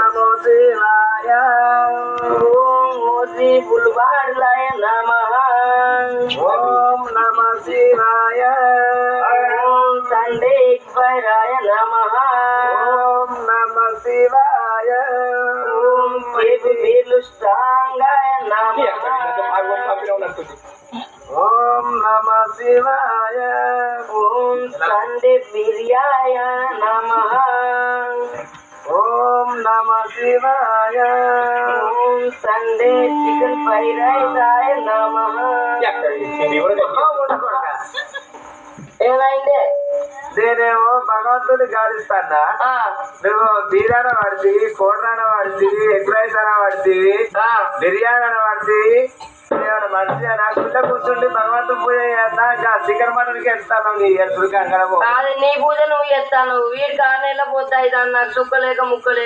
నమో శివాయ ఓం శ్రీ బుల్వాడ్లాయ నమః ఓం నమ శివాయ ఓం సండేశ్వరాయ నమః ఓం నమ శివాయ ఓం పేలుష్టాంగాయ నమః ఓం నమ శివాయ ఓం సండే బిర్యాయ నమః ఓం నమ శివాయ ఓం సండే చికెన్ ఫ్రైడ్ రైసాయ నమః ఏమైందే నేనేమో భగవంతుని గాలిస్తానా నువ్వు బీరాన పడుతుంది కోడ్రాన పడుతుంది ఎగ్ రైస్ అన పడుతుంది బిర్యానీ అన పడుతుంది మంచిగా నాకుంటే కూర్చుండి భగవంతుని పూజ చేస్తా చికెన్ మటన్కి ఎత్తాను నీ ఎప్పుడు కంగడము నీ పూజ నువ్వు ఎత్తాను వీడి కానేలా పోతాయి దాన్ని నాకు చుక్కలేక ముక్కలేక